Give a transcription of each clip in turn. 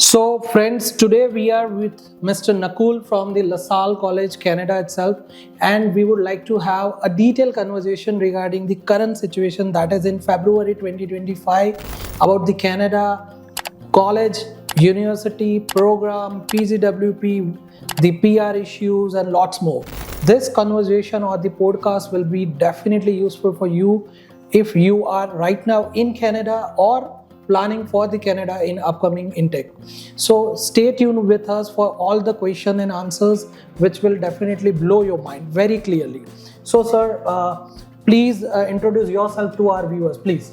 So friends, today we are with Mr. Nakul from the LaSalle College, Canada itself, and we would like to have a detailed conversation regarding the current situation that is in February 2025 about the Canada college, university, program, PGWP, the PR issues and lots more. This conversation or the podcast will be definitely useful for you if you are right now in Canada or planning for the Canada in upcoming intake. So stay tuned with us for all the question and answers which will definitely blow your mind very clearly. So sir, please introduce yourself to our viewers, please.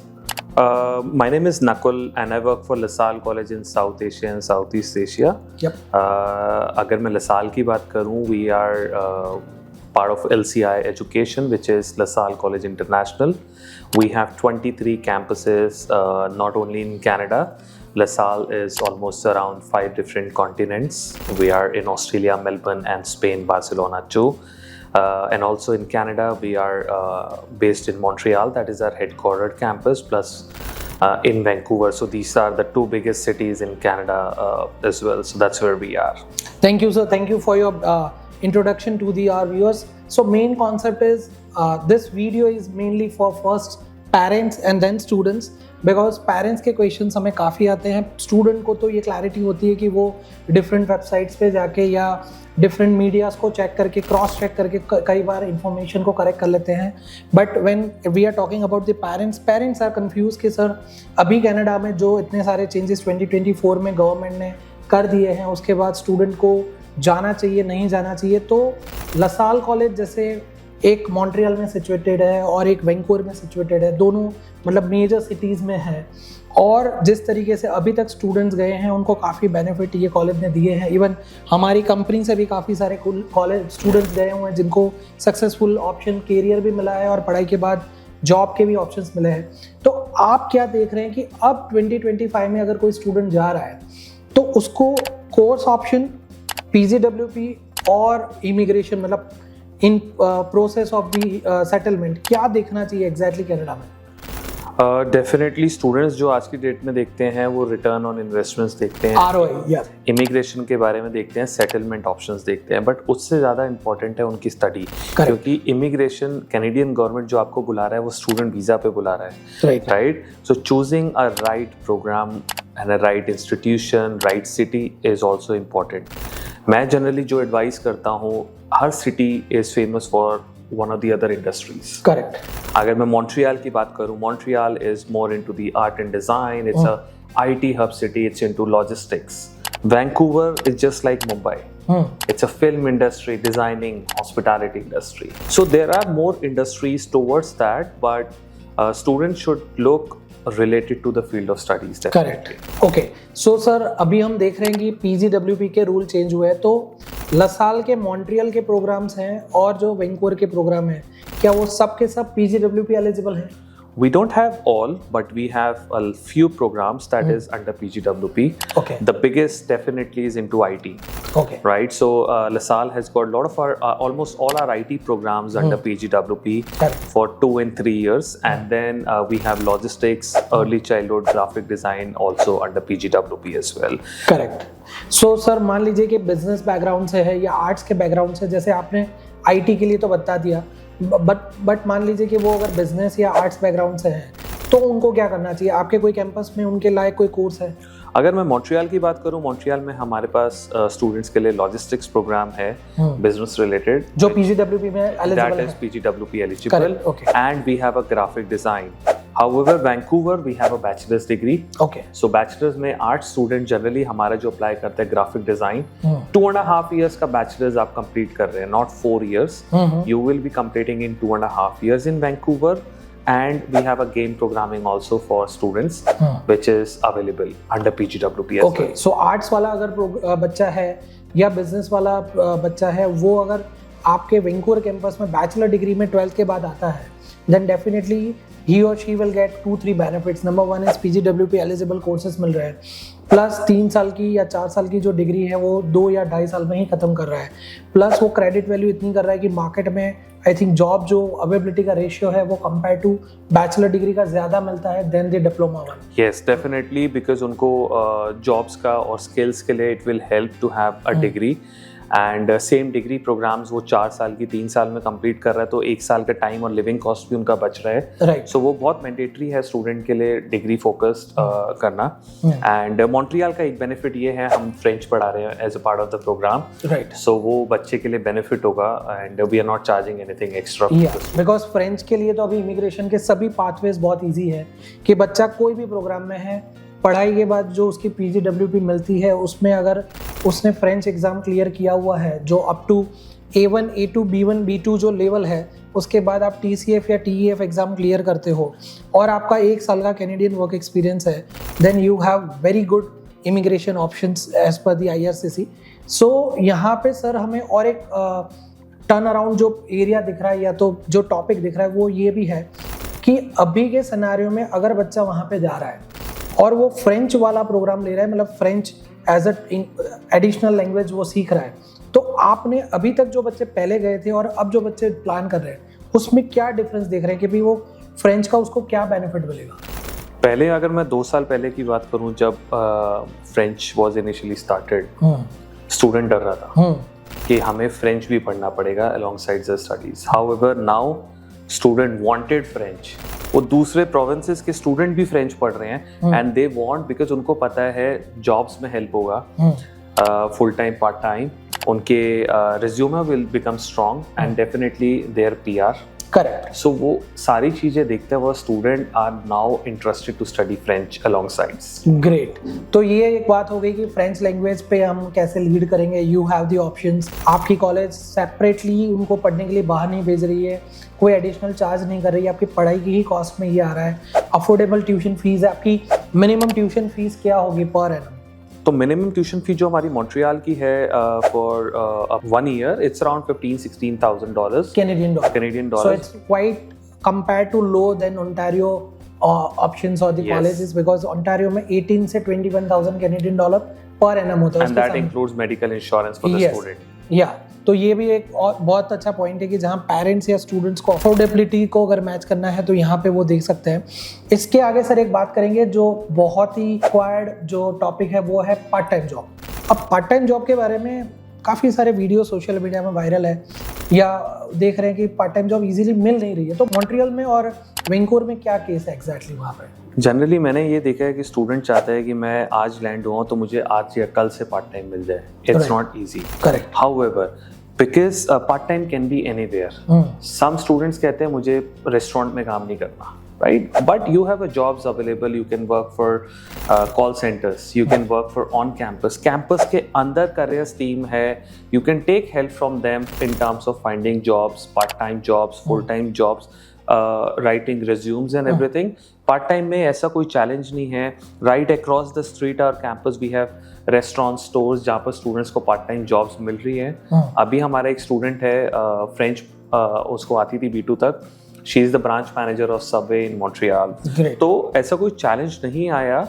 My name is Nakul and I work for LaSalle College in South Asia and Southeast Asia. Yep. अगर मैं LaSalle की बात करूँ, we are part of LCI Education, which is LaSalle College International. We have 23 campuses, not only in Canada. LaSalle is almost around 5 different continents. We are in Australia, Melbourne, and Spain, Barcelona too. And also in Canada, we are based in Montreal, that is our headquartered campus, plus in Vancouver. So these are the 2 biggest cities in Canada as well. So that's where we are. Thank you, sir. Thank you for your introduction to our viewers. So main concept is this video is mainly for first parents and then students, because parents के questions हमें काफ़ी आते हैं. Student को तो ये clarity होती है कि वो डिफरेंट वेबसाइट्स पे जाके या डिफरेंट मीडियाज को चेक करके क्रॉस चेक करके कई बार इंफॉर्मेशन को करेक्ट कर लेते हैं. But when we are talking about the parents are confuse कि सर अभी कनाडा में जो इतने सारे चेंजेस 2024 में गवर्नमेंट ने कर दिए हैं, उसके बाद स्टूडेंट को जाना चाहिए नहीं जाना चाहिए. तो लसाल कॉलेज जैसे एक मॉन्ट्रियल में सिचुएटेड है और एक वैंकूवर में सिचुएटेड है, दोनों मतलब मेजर सिटीज़ में है, और जिस तरीके से अभी तक स्टूडेंट्स गए हैं उनको काफ़ी बेनिफिट ये कॉलेज ने दिए हैं. इवन हमारी कंपनी से भी काफ़ी सारे कॉलेज स्टूडेंट्स गए हुए हैं जिनको सक्सेसफुल ऑप्शन कैरियर भी मिला है और पढ़ाई के बाद जॉब के भी ऑप्शंस मिले हैं. तो आप क्या देख रहे हैं कि अब 2025 में अगर कोई स्टूडेंट जा रहा है तो उसको कोर्स ऑप्शन, PGWP और इमिग्रेशन, मतलब in process of the settlement क्या देखना चाहिए एग्जैक्टली कनाडा में? डेफिनेटली स्टूडेंट्स जो आज की डेट में देखते हैं वो रिटर्न ऑन इन्वेस्टमेंट्स देखते हैं, ROI, yes. इमिग्रेशन के बारे में देखते हैं, सेटलमेंट ऑप्शंस देखते हैं, बट उससे ज़्यादा इंपॉर्टेंट है उनकी स्टडी. क्योंकि इमिग्रेशन, कैनेडियन गवर्नमेंट जो आपको बुला रहा है वो स्टूडेंट वीज़ा पे बुला रहा है, right? So choosing a right programme and a right institution, right city is also important. मैं जनरली जो एडवाइस करता हूँ, हर city is famous for one of the other industries. Correct. अगर मैं मॉन्ट्रियल की बात करूँ, Montreal is more into the art and design. It's a IT hub city. It's into logistics. Vancouver is just like Mumbai. It's a film industry, designing, hospitality industry. So there are more industries towards that, but students should look related to the field of studies. Correct. Okay. So sir, अभी हम देख रहे हैं कि PGWP के rule change हुए हैं, तो लसाल के मॉन्ट्रियल के प्रोग्राम्स हैं और जो वैंकूवर के प्रोग्राम हैं, क्या वो सब के सब PGWP एलिजिबल हैं? We don't have all, but we have a few programs that is under PGWP. Okay. The biggest definitely is into IT. Okay. Right. So LaSalle has got a lot of our, almost all our IT programs under PGWP for 2 and 3 years, and then we have logistics, early childhood, graphic design also under PGWP as well. Correct. So sir, मान लीजिए कि business background से है या arts के background से, जैसे आपने IT के लिए तो बता दिया, बट मान लीजिए कि वो अगर बिजनेस या आर्ट्स बैकग्राउंड से है तो उनको क्या करना चाहिए? आपके कोई कैंपस में उनके लायक कोई कोर्स है? अगर मैं मॉन्ट्रियल की बात करूं, मॉन्ट्रियल में हमारे पास स्टूडेंट्स के लिए लॉजिस्टिक्स प्रोग्राम है, बिजनेस रिलेटेड, जो PGWP में एलिजिबल है. That is PGWP eligible. Okay. And we have a graphic design. However, Vancouver we have a bachelor's degree. Okay. So bachelor's में आर्ट स्टूडेंट जनरली हमारा जो apply करते हैं graphic design, 2.5 years का bachelors आप complete कर रहे हैं, not 4 years. You will be completing in 2.5 years in Vancouver. And we have a game programming also for students, which is available under PGWP as well. Okay. So arts वाला अगर बच्चा है या business वाला बच्चा है, वो अगर आपके वैंकूवर कैंपस में बैचलर डिग्री में 12th के बाद आता है, then definitely he or she will get 2-3 benefits. Number 1 is PGWP eligible courses मिल रहे हैं. प्लस 3 साल की या 4 साल की जो डिग्री है वो 2 या 2.5 साल में ही खत्म कर रहा है, प्लस वो क्रेडिट वैल्यू इतनी कर रहा है कि मार्केट में आई थिंक जॉब जो अवेलेबिलिटी का रेशियो है वो कंपेयर टू बैचलर डिग्री का ज़्यादा मिलता है then the diploma one. Yes definitely, because उनको जॉब्स का और स्किल्स के लिए it will help to have a degree and same degree programmes वो 4 साल की 3 साल में कंप्लीट कर रहा है, तो 1 साल का टाइम और लिविंग कॉस्ट भी उनका बच रहा है। राइट, सो वो बहुत मैंडेटरी है स्टूडेंट के लिए डिग्री फोकस्ड करना। एंड मॉन्ट्रियल का एक बेनिफिट ये है, हम फ्रेंच पढ़ा रहे हैं as a part of the program, right, so वो बच्चे के लिए बेनिफिट होगा and we are not charging anything extra. Because French के लिए तो अभी इमिग्रेशन के सभी पाथवेज बहुत ईजी है कि बच्चा कोई भी प्रोग्राम में है, पढ़ाई के बाद जो उसकी PGWP मिलती है उसमें अगर उसने फ्रेंच एग्ज़ाम क्लियर किया हुआ है जो up to A1, A2, B1, B2 जो लेवल है, उसके बाद आप TCF या TEF एग्ज़ाम क्लियर करते हो और आपका 1 साल का कैनेडियन वर्क एक्सपीरियंस है, then you have very good immigration options as per the IRCC। So यहाँ पे सर हमें और एक टर्न अराउंड जो एरिया दिख रहा है या तो जो टॉपिक दिख रहा है वो ये भी है कि अभी के सिनेरियो में अगर बच्चा वहाँ पे जा रहा है और वो फ्रेंच वाला प्रोग्राम ले रहा है, मतलब फ्रेंच एज एडिशनल लैंग्वेज वो सीख रहा है, तो आपने अभी तक जो बच्चे पहले गए थे और अब जो बच्चे प्लान कर रहे हैं उसमें क्या डिफरेंस देख रहे हैं कि भाई वो फ्रेंच का उसको क्या बेनिफिट मिलेगा? पहले अगर मैं 2 साल पहले की बात करूं, जब French was initially started, student डर रहा था कि हमें फ्रेंच भी पढ़ना पड़ेगा alongside the studies. However now student wanted French, वो दूसरे प्रोविंसेस के स्टूडेंट भी फ्रेंच पढ़ रहे हैं एंड दे वांट, बिकॉज उनको पता है जॉब्स में हेल्प होगा, फुल टाइम पार्ट टाइम, उनके resume will become strong and definitely their PR। Correct. So वो सारी चीजें देखते हुए student are now interested to study French alongsides. Great, तो ये एक बात हो गई कि फ्रेंच लैंग्वेज पे हम कैसे लीड करेंगे। यू हैव द ऑप्शंस, आपकी कॉलेज सेपरेटली उनको पढ़ने के लिए बाहर नहीं भेज रही है, कोई एडिशनल चार्ज नहीं कर रही है, आपकी पढ़ाई की ही कॉस्ट में ये आ रहा है। अफोर्डेबल ट्यूशन फीस है, आपकी मिनिमम ट्यूशन फीस क्या होगी पर एनम? तो मिनिमम ट्यूशन फी जो हमारी मॉन्ट्रियल की है for 1 year, it's around $15,000-16,000 Canadian dollar. So it's quite compared to low then Ontario options और द कॉलेजेस, बिकॉज ओंटारियो में 18 से 21,000 कैनेडियन डॉलर पर एनम होता है, and that includes medical insurance for the student. या तो ये भी एक और बहुत अच्छा पॉइंट है कि जहाँ पेरेंट्स या स्टूडेंट्स को अफोर्डेबिलिटी को अगर मैच करना है तो यहाँ पे वो देख सकते हैं। इसके आगे सर एक बात करेंगे जो बहुत ही रिक्वायर्ड जो टॉपिक है वो है पार्ट टाइम जॉब। अब पार्ट टाइम जॉब के बारे में काफ़ी सारे वीडियो सोशल मीडिया में वायरल है या देख रहे हैं कि पार्ट टाइम जॉब इजीली मिल नहीं रही है, तो मॉन्ट्रियल में और वैंकूवर में क्या केस है एग्जैक्टली वहाँ पर? जनरली मैंने ये देखा है कि स्टूडेंट चाहता है कि मैं आज लैंड हुआ तो मुझे आज या कल से पार्ट टाइम मिल जाए। It's not easy. Correct. However because part time can be anywhere. Some students कहते हैं मुझे रेस्टोरेंट में काम नहीं करना, right? But you have a jobs available. You can work for call centers. You can work for on campus. Campus के अंदर careers team है. You can take help from them in terms of finding jobs, part-time jobs, full-time jobs, writing resumes and everything. Part-time में ऐसा कोई challenge नहीं है. Right across the street our campus we have restaurants, stores जहाँ पर students को part-time jobs मिल रही हैं. अभी हमारा एक student है French, उसको आती थी B2 तक. She is the branch manager of Subway in Montreal. Great. तो ऐसा कोई चैलेंज नहीं आया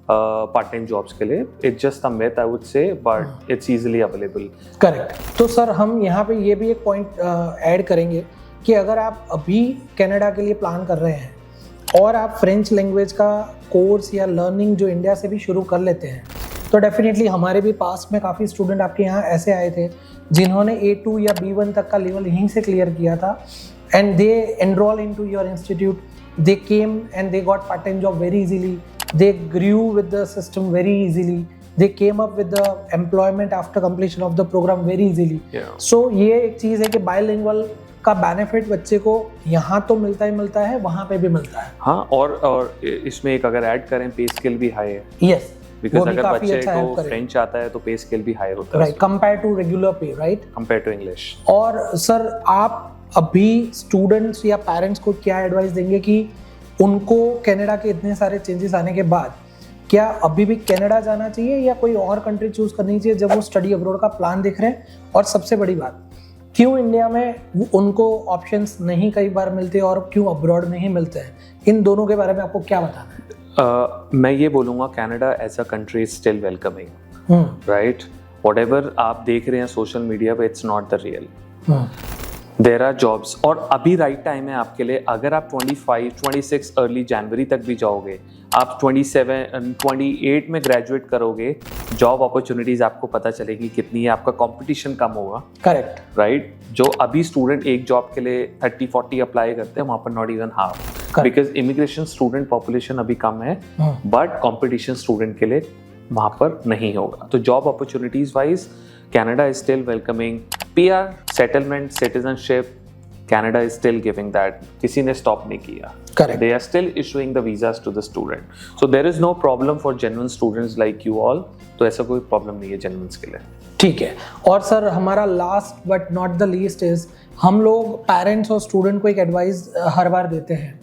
पार्ट टाइम जॉब्स के लिए. It's just a myth I would say, but it's easily available. Correct. तो सर हम यहाँ पे ये भी एक पॉइंट ऐड करेंगे कि अगर आप अभी कनाडा के लिए प्लान कर रहे हैं और आप फ्रेंच लैंग्वेज का कोर्स या लर्निंग जो इंडिया से भी शुरू कर लेते हैं, तो डेफिनेटली हमारे भी पास में काफ़ी स्टूडेंट आपके यहाँ ऐसे आए थे जिन्होंने A2 या B1 तक का लेवल यहीं से क्लियर किया था. And they enroll into your institute. They came and they got part-time job very easily. They grew with the system very easily. They came up with the employment after completion of the program very easily. Yeah. So ये एक चीज़ है कि bilingual का benefit बच्चे को यहाँ तो मिलता ही मिलता है, वहाँ पे भी मिलता है. हाँ, और इसमें एक अगर ऐड करें, पे स्केल भी हाई है. Yes. बिकॉज अगर बच्चे को फ्रेंच आता है तो पे स्केल भी हाई होता है. राइट, कंपेयर टू रेगुलर पे, राइट, कंपेयर टू इंग्लिश. और सर आप अभी स्टूडेंट्स या पेरेंट्स को क्या एडवाइस देंगे कि उनको कनाडा के इतने सारे चेंजेस आने के बाद क्या अभी भी कनाडा जाना चाहिए या कोई और कंट्री चूज करनी चाहिए जब वो स्टडी अब्रॉड का प्लान देख रहे हैं? और सबसे बड़ी बात, क्यों इंडिया में उनको ऑप्शंस नहीं कई बार मिलते और क्यों अब्रॉड में ही मिलते हैं? इन दोनों के बारे में आपको क्या बताना है? मैं ये बोलूँगा Canada as a country is still welcoming, right? Whatever आप देख रहे हैं सोशल मीडिया पे, it's not the real. There are jobs, और अभी राइट टाइम है आपके लिए। अगर आप 25, 26 अर्ली जनवरी तक भी जाओगे, आप 27, 28 में ग्रेजुएट करोगे, जॉब अपॉर्चुनिटीज आपको पता चलेगी कितनी है, आपका कंपटीशन कम होगा। Correct, right? जो अभी स्टूडेंट एक जॉब के लिए 30-40 अप्लाई करते हैं, वहाँ पर not even half, because immigration student population अभी कम है, बट कॉम्पिटिशन स्टूडेंट के लिए वहाँ पर नहीं होगा। तो job opportunities wise Canada is still welcoming. PR, settlement, citizenship, Canada is still giving that. किसी ने stop नहीं किया. Correct. They are still issuing the visas to the student. So there is no problem for genuine students like you all. तो ऐसा कोई problem नहीं है genuines के लिए. ठीक है। और सर हमारा last but not the least is, हम लोग पेरेंट्स और स्टूडेंट को एक एडवाइस हर बार देते हैं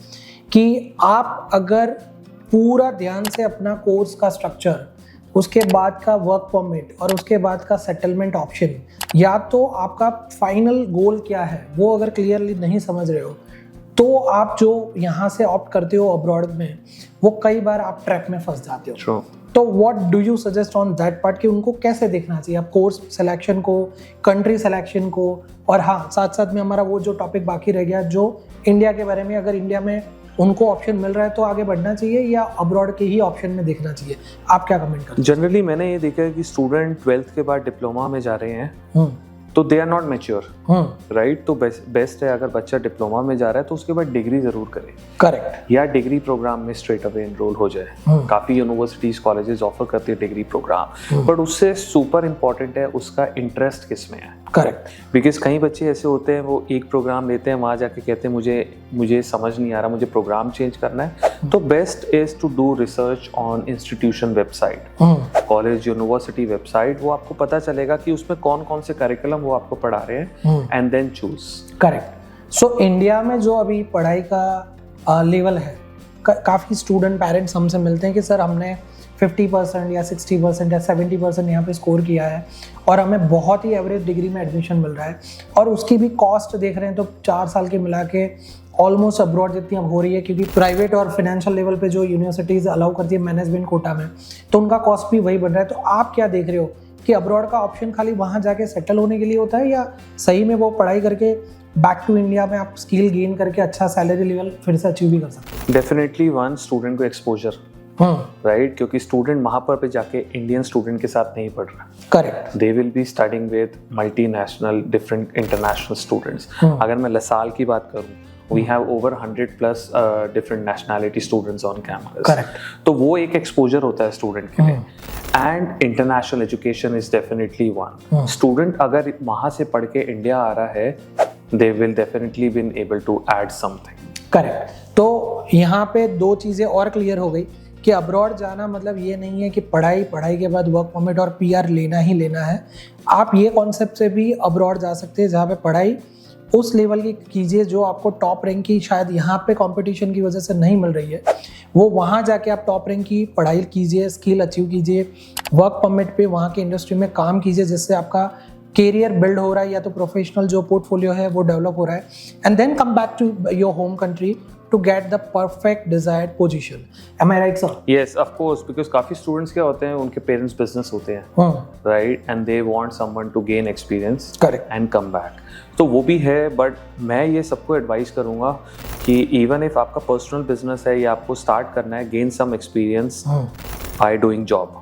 कि आप अगर पूरा ध्यान से अपना कोर्स का स्ट्रक्चर, उसके बाद का वर्क परमिट और उसके बाद का सेटलमेंट ऑप्शन, या तो आपका फाइनल गोल क्या है वो अगर क्लियरली नहीं समझ रहे हो, तो आप जो यहाँ से ऑप्ट करते हो अब्रॉड में, वो कई बार आप ट्रैप में फंस जाते हो। True. तो what do you suggest on that part कि उनको कैसे देखना चाहिए, आप कोर्स सिलेक्शन को, कंट्री सिलेक्शन को, और हाँ साथ साथ में हमारा वो जो टॉपिक बाकी रह गया जो इंडिया के बारे में, अगर इंडिया में उनको ऑप्शन मिल रहा है तो आगे बढ़ना चाहिए या अब्रॉड के ही ऑप्शन में देखना चाहिए, आप क्या कमेंट करते हैं? जनरली मैंने ये देखा है कि स्टूडेंट 12th के बाद डिप्लोमा में जा रहे हैं, तो they are not mature, right? तो बेस्ट है अगर बच्चा डिप्लोमा में जा रहा है तो उसके बाद डिग्री जरूर करे। करेक्ट। या डिग्री प्रोग्राम में स्ट्रेट अवे एनरोल हो जाए। काफी यूनिवर्सिटीज कॉलेजेस ऑफर करती है डिग्री प्रोग्राम, बट उससे सुपर इंपॉर्टेंट है उसका इंटरेस्ट किस में है। करेक्ट। बिकॉज कई बच्चे ऐसे होते हैं वो एक प्रोग्राम लेते हैं, वहाँ जाके कहते हैं मुझे समझ नहीं आ रहा, मुझे प्रोग्राम चेंज करना है। तो best is to do research on institution website, college university website, वो आपको पता चलेगा कि उसमें कौन कौन से करिकुलम वो आपको पढ़ा रहे हैं, and then choose. Correct. So India में जो अभी पढ़ाई का लेवल है, काफ़ी स्टूडेंट पेरेंट्स हमसे मिलते हैं कि सर हमने 50% या 60% या 70% यहाँ पे स्कोर किया है और हमें बहुत ही एवरेज डिग्री में एडमिशन मिल रहा है, और उसकी भी कॉस्ट देख रहे हैं तो 4 साल के मिला के ऑलमोस्ट अब्रॉड जितनी अब हो रही है, क्योंकि प्राइवेट और फाइनेंशियल लेवल पे जो यूनिवर्सिटीज़ अलाउ करती है मैनेजमेंट कोटा में, तो उनका कॉस्ट भी वही बढ़ रहा है। तो आप क्या देख रहे हो कि अब्रॉड का ऑप्शन खाली वहाँ जाके सेटल होने के लिए होता है, या सही में वो पढ़ाई करके बैक टू इंडिया में आप स्किल गेन करके अच्छा सैलरी लेवल फिर से अचीव भी कर सकते हैं? डेफिनेटली वन, स्टूडेंट को एक्सपोजर, राइट? क्योंकि स्टूडेंट वहाँ पर पे जाके इंडियन स्टूडेंट के साथ नहीं पढ़ रहा। Correct. They will be studying with multinational different international students. अगर मैं लसाल की बात करूँ, we have over 100+ different nationality students on campus. Correct. तो वो एक exposure होता है student के लिए, and international education is definitely one. Student अगर वहाँ से पढ़ के इंडिया आ रहा है, they will definitely been able to add something. Correct. तो यहाँ पे 2 चीज़ें और क्लियर हो गई कि अब्रॉड जाना मतलब ये नहीं है कि पढ़ाई के बाद वर्क परमिट और PR लेना ही लेना है। आप ये कॉन्सेप्ट से भी अब्रॉड जा सकते हैं जहाँ पे पढ़ाई उस लेवल की कीजिए जो आपको टॉप रैंक की शायद यहाँ पे कंपटीशन की वजह से नहीं मिल रही है, वो वहाँ जाके आप टॉप रैंक की पढ़ाई कीजिए, स्किल अचीव कीजिए, वर्क परमिट पे वहाँ की इंडस्ट्री में काम कीजिए, जिससे आपका कैरियर बिल्ड हो रहा है या तो प्रोफेशनल जो पोर्टफोलियो है वो डेवलप हो रहा है, and then come back to your home country to get the perfect desired position. Am I right, sir? Yes, of course, because काफी students क्या होते हैं, उनके parents business होते हैं, right? And they want someone to gain experience, correct, and come back. तो वो भी है, but मैं ये सबको advise करूँगा कि even if आपका personal business है या आपको start करना है, gain some experience by doing job.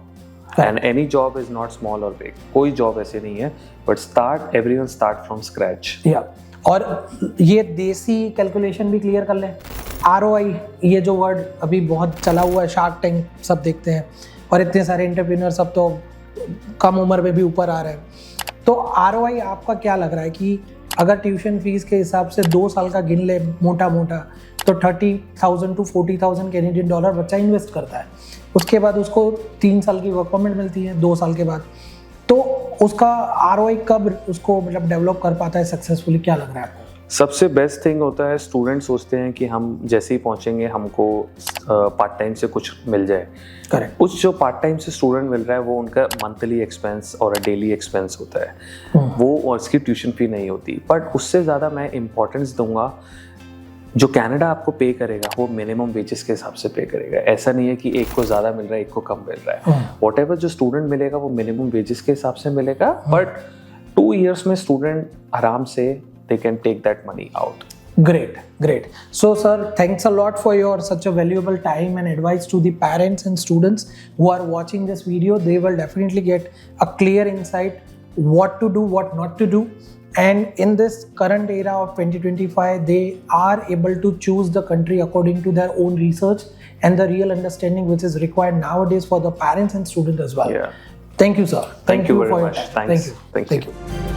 And any job is not small or big. कोई job ऐसे नहीं है, but everyone start from scratch. Yeah. और ये देसी कैलकुलेशन भी क्लियर कर लें, ROI, ये जो वर्ड अभी बहुत चला हुआ है, शार्क टैंक सब देखते हैं और इतने सारे एंटरप्रेन्योर सब तो कम उम्र में भी ऊपर आ रहे हैं। तो ROI आपका क्या लग रहा है कि अगर ट्यूशन फीस के हिसाब से 2 साल का गिन ले मोटा तो 30,000 to 40,000 कैनेडियन डॉलर बच्चा इन्वेस्ट करता है, उसके बाद उसको 3 साल की वर्क परमिट मिलती है 2 साल के बाद, तो उसका ROI कब उसको मतलब डेवलप कर पाता है सक्सेसफुली, क्या लग रहा है आपको? सबसे बेस्ट थिंग होता है, स्टूडेंट सोचते हैं कि हम जैसे ही पहुंचेंगे हमको पार्ट टाइम से कुछ मिल जाए। करेक्ट। उस जो पार्ट टाइम से स्टूडेंट मिल रहा है वो उनका मंथली एक्सपेंस और डेली एक्सपेंस होता है, वो और उसकी ट्यूशन फी नहीं होती। बट उससे ज़्यादा मैं इम्पोर्टेंस दूंगा जो कनाडा आपको पे करेगा वो मिनिमम वेजेस के हिसाब से पे करेगा। ऐसा नहीं है कि एक को ज़्यादा मिल रहा है एक को कम मिल रहा है। वॉट जो स्टूडेंट मिलेगा वो मिनिमम वेजेस के हिसाब से मिलेगा, बट 2 years में स्टूडेंट आराम से they can take that money out. Great. So, sir, thanks a lot for your such a valuable time and advice to the parents and students who are watching this video. They will definitely get a clear insight what to do, what not to do. And in this current era of 2025, they are able to choose the country according to their own research and the real understanding which is required nowadays for the parents and students as well. Yeah. Thank you, sir. Thank you very for your much. time. Thanks. Thank you.